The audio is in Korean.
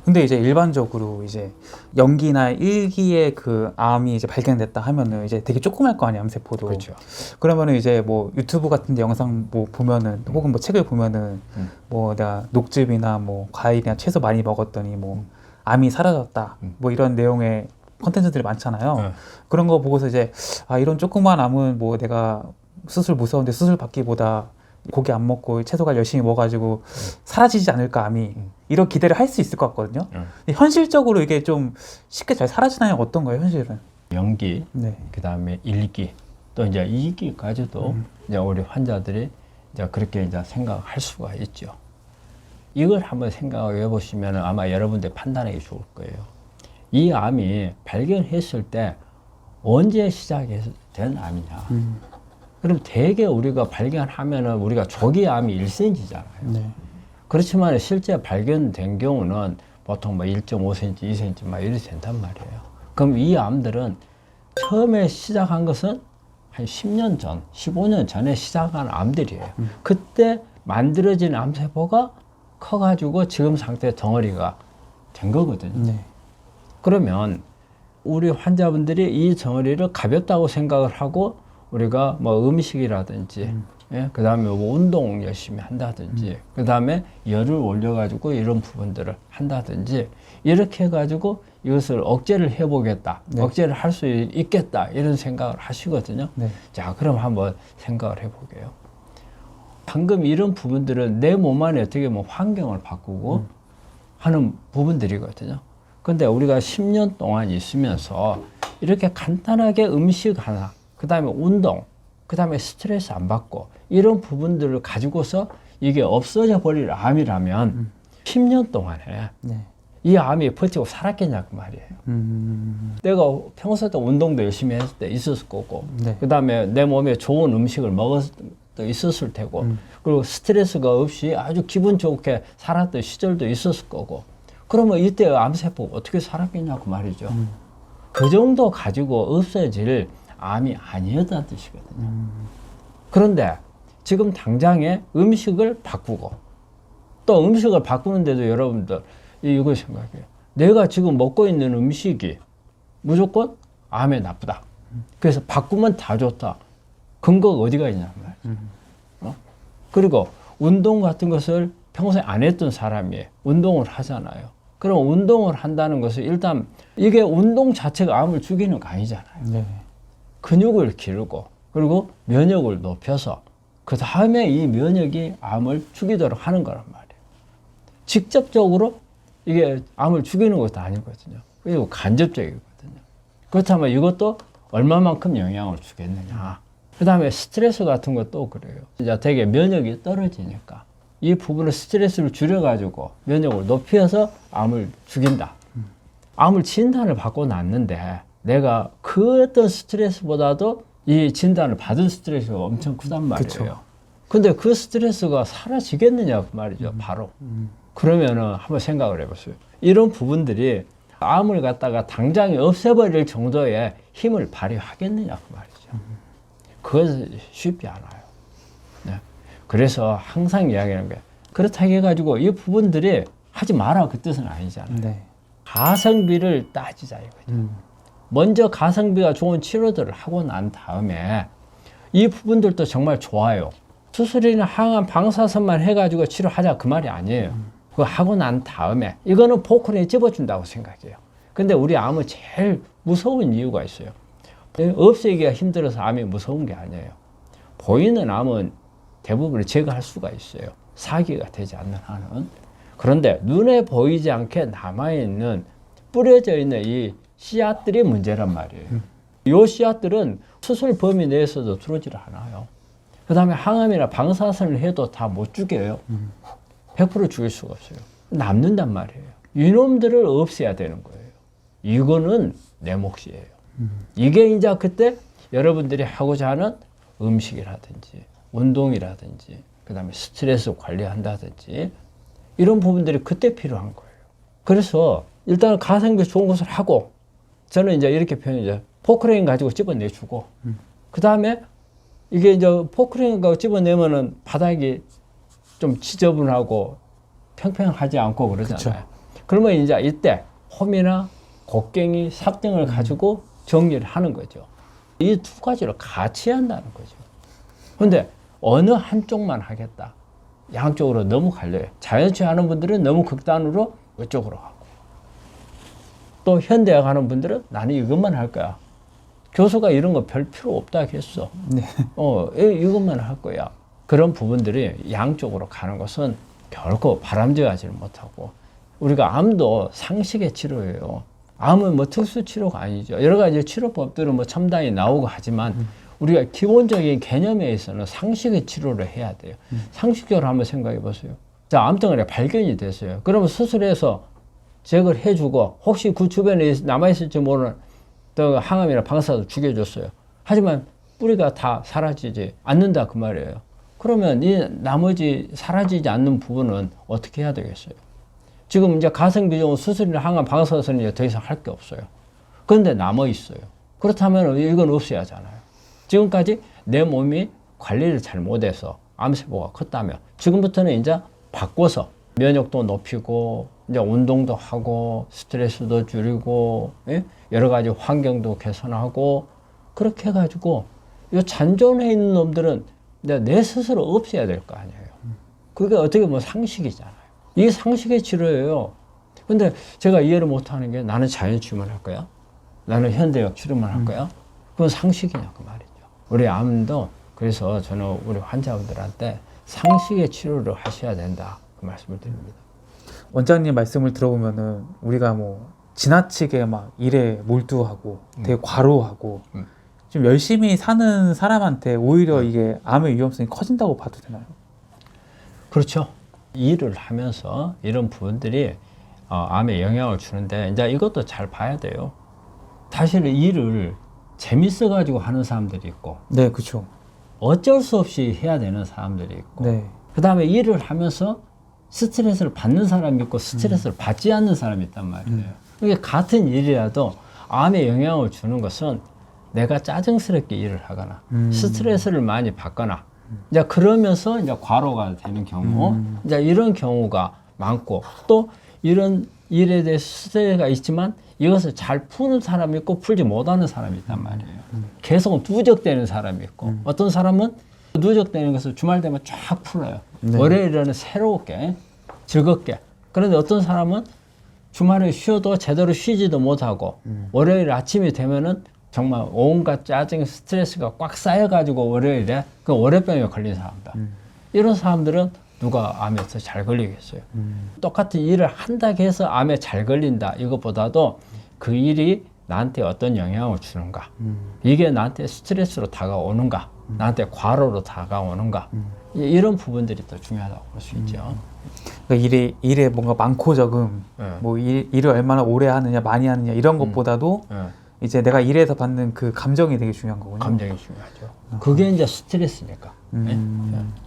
근데 이제 일반적으로 이제 연기나 일기에 그 암이 이제 발견됐다 하면은 이제 되게 조그말 거 아니야, 암세포도. 그렇죠. 그러면은 이제 뭐 유튜브 같은 데 영상 뭐 보면은 혹은 뭐 책을 보면은 뭐 내가 녹즙이나 뭐 과일이나 채소 많이 먹었더니 뭐 암이 사라졌다. 뭐 이런 내용의 컨텐츠들이 많잖아요. 그런 거 보고서 이제 아, 이런 조그만 암은 뭐 내가 수술 무서운데 수술 받기보다 고기 안 먹고 채소 과일 열심히 먹어가지고 사라지지 않을까, 암이. 이런 기대를 할 수 있을 것 같거든요. 근데 현실적으로 이게 좀 쉽게 잘 사라지나요? 어떤 거예요, 현실은? 연기, 네. 그 다음에 일기, 또 이제 이기까지도 이제 우리 환자들이 이제 그렇게 이제 생각할 수가 있죠. 이걸 한번 생각해 보시면 아마 여러분들 판단하기 좋을 거예요. 이 암이 발견했을 때 언제 시작된 암이냐. 그럼 대개 우리가 발견하면은 우리가 조기 암이 1cm잖아요. 네. 그렇지만 실제 발견된 경우는 보통 뭐 1.5cm, 2cm 막 이렇게 된단 말이에요. 그럼 이 암들은 처음에 시작한 것은 한 10년 전, 15년 전에 시작한 암들이에요. 그때 만들어진 암세포가 커가지고 지금 상태의 덩어리가 된 거거든요. 네. 그러면 우리 환자분들이 이 덩어리를 가볍다고 생각을 하고 우리가 뭐 음식이라든지 그 다음에 뭐 운동 열심히 한다든지 그 다음에 열을 올려가지고 이런 부분들을 한다든지 이렇게 해가지고 이것을 억제를 해보겠다. 네. 억제를 할 수 있겠다. 이런 생각을 하시거든요. 네. 자, 그럼 한번 생각을 해볼게요. 방금 이런 부분들은 내 몸 안에 어떻게 보면 환경을 바꾸고 하는 부분들이거든요. 근데 우리가 10년 동안 있으면서 이렇게 간단하게 음식 하나, 그 다음에 운동, 그 다음에 스트레스 안 받고 이런 부분들을 가지고서 이게 없어져 버릴 암이라면 10년 동안에 네. 이 암이 버티고 살았겠냐고 말이에요. 내가 평소에도 운동도 열심히 했을 때 있었을 거고, 네. 그 다음에 내 몸에 좋은 음식을 먹었을 때 있었을 테고, 그리고 스트레스가 없이 아주 기분 좋게 살았던 시절도 있었을 거고, 그러면 이때 암세포가 어떻게 살았겠냐고 말이죠. 그 정도 가지고 없어질 암이 아니었다는 뜻이거든요. 그런데 지금 당장에 음식을 바꾸고, 또 음식을 바꾸는데도 여러분들 이거 생각해요. 내가 지금 먹고 있는 음식이 무조건 암에 나쁘다. 그래서 바꾸면 다 좋다. 근거가 어디가 있냐 말이죠. 그리고 운동 같은 것을 평소에 안 했던 사람이 운동을 하잖아요. 그럼 운동을 한다는 것은 일단 이게 운동 자체가 암을 죽이는 거 아니잖아요. 네. 근육을 기르고 그리고 면역을 높여서 그 다음에 이 면역이 암을 죽이도록 하는 거란 말이에요. 직접적으로 이게 암을 죽이는 것도 아니거든요. 그리고 간접적이거든요. 그렇다면 이것도 얼마만큼 영향을 주겠느냐. 그 다음에 스트레스 같은 것도 그래요. 이제 되게 면역이 떨어지니까 이 부분을 스트레스를 줄여가지고 면역을 높여서 암을 죽인다. 암을 진단을 받고 났는데 내가 그 어떤 스트레스보다도 이 진단을 받은 스트레스가 엄청 크단 말이에요. 그쵸. 근데 그 스트레스가 사라지겠느냐 그 말이죠. 바로. 그러면은 한번 생각을 해보세요. 이런 부분들이 암을 갖다가 당장에 없애버릴 정도의 힘을 발휘하겠느냐 그 말이죠. 그것은 쉽지 않아요. 네. 그래서 항상 이야기하는 게 그렇다고 해가지고 이 부분들이 하지 마라 그 뜻은 아니잖아요. 네. 가성비를 따지자 이거죠. 먼저 가성비가 좋은 치료들을 하고 난 다음에 이 부분들도 정말 좋아요. 수술이나 항암 방사선만 해가지고 치료하자 그 말이 아니에요. 그거 하고 난 다음에 이거는 포크레인에 집어준다고 생각해요. 근데 우리 암은 제일 무서운 이유가 있어요. 없애기가 힘들어서 암이 무서운 게 아니에요. 보이는 암은 대부분 제거할 수가 있어요. 사기가 되지 않는 한은. 그런데 눈에 보이지 않게 남아있는 뿌려져 있는 이 씨앗들이 문제란 말이에요. 이 씨앗들은 수술 범위 내에서도 들어오질 않아요. 그 다음에 항암이나 방사선을 해도 다 못 죽여요. 100% 죽일 수가 없어요. 남는단 말이에요. 이놈들을 없애야 되는 거예요. 이거는 내 몫이에요. 이게 이제 그때 여러분들이 하고자 하는 음식이라든지 운동이라든지 그 다음에 스트레스 관리한다든지 이런 부분들이 그때 필요한 거예요. 그래서 일단 가성비 좋은 것을 하고 저는 이제 이렇게 표현이죠. 포크레인 가지고 집어내주고 그 다음에 이게 이제 포크레인 가지고 집어내면은 바닥이 좀 지저분하고 평평하지 않고 그러잖아요. 그쵸. 그러면 이제 이때 홈이나 곡괭이, 삽등을 가지고 정리를 하는 거죠. 이 두 가지를 같이 한다는 거죠. 근데 어느 한쪽만 하겠다. 양쪽으로 너무 갈려요. 자연치 하는 분들은 너무 극단으로 이쪽으로 가고, 또 현대학 하는 분들은 나는 이것만 할 거야. 교수가 이런 거 별 필요 없다 했어. 네. 이것만 할 거야. 그런 부분들이 양쪽으로 가는 것은 결코 바람직하지를 못하고, 우리가 암도 상식의 치료예요. 암은 뭐 특수 치료가 아니죠. 여러 가지 치료법들은 뭐 첨단이 나오고 하지만 우리가 기본적인 개념에 있어서는 상식의 치료를 해야 돼요. 상식적으로 한번 생각해 보세요. 자, 암덩어리가 발견이 됐어요. 그러면 수술해서 제거를 해주고, 혹시 그 주변에 남아있을지 모르는 또 항암이나 방사도 죽여줬어요. 하지만 뿌리가 다 사라지지 않는다 그 말이에요. 그러면 이 나머지 사라지지 않는 부분은 어떻게 해야 되겠어요? 지금 이제 가성비적으로 수술이나 항암 방사선은 이제 더 이상 할 게 없어요. 그런데 남아 있어요. 그렇다면 이건 없애야 하잖아요. 지금까지 내 몸이 관리를 잘 못해서 암세포가 컸다면, 지금부터는 이제 바꿔서 면역도 높이고, 이제 운동도 하고, 스트레스도 줄이고, 예? 여러 가지 환경도 개선하고, 그렇게 해가지고 이 잔존해 있는 놈들은 이제 내 스스로 없애야 될 거 아니에요. 그게 어떻게 보면 상식이잖아요. 이게 상식의 치료예요. 근데 제가 이해를 못하는 게, 나는 자연치유만 할 거야? 나는 현대역 치료만 할 거야? 그건 상식이냐 그 말이죠. 우리 암도 그래서 저는 우리 환자분들한테 상식의 치료를 하셔야 된다 그 말씀을 드립니다. 원장님 말씀을 들어보면은 우리가 뭐 지나치게 막 일에 몰두하고 되게 과로하고 좀 열심히 사는 사람한테 오히려 이게 암의 위험성이 커진다고 봐도 되나요? 그렇죠. 일을 하면서 이런 부분들이 암에 영향을 주는데, 이제 이것도 잘 봐야 돼요. 사실은 일을 재밌어 가지고 하는 사람들이 있고, 네, 그렇죠. 어쩔 수 없이 해야 되는 사람들이 있고, 네. 그 다음에 일을 하면서 스트레스를 받는 사람이 있고 스트레스를 받지 않는 사람이 있단 말이에요. 이게 같은 일이라도 암에 영향을 주는 것은 내가 짜증스럽게 일을 하거나 스트레스를 많이 받거나, 이제 그러면서 이제 과로가 되는 경우, 이제 이런 경우가 많고, 또 이런 일에 대해 스트레스가 있지만 이것을 잘 푸는 사람이 있고 풀지 못하는 사람이 있단 말이에요. 계속 누적되는 사람이 있고, 어떤 사람은 누적되는 것을 주말 되면 쫙 풀어요. 네. 월요일에는 새롭게 즐겁게. 그런데 어떤 사람은 주말에 쉬어도 제대로 쉬지도 못하고 월요일 아침이 되면은 정말 온갖 짜증, 스트레스가 꽉 쌓여가지고 월요일에 그 월요병에 걸린 사람들. 이런 사람들은 누가 암에 더 잘 걸리겠어요. 똑같은 일을 한다고 해서 암에 잘 걸린다 이것보다도 그 일이 나한테 어떤 영향을 주는가, 이게 나한테 스트레스로 다가오는가, 나한테 과로로 다가오는가, 이런 부분들이 더 중요하다고 볼 수 있죠. 그러니까 일에 뭔가 많고 적음, 뭐 일을 얼마나 오래 하느냐, 많이 하느냐 이런 것보다도 이제 내가 일에서 받는 그 감정이 되게 중요한 거군요. 감정이 중요하죠. 그게 이제 스트레스니까.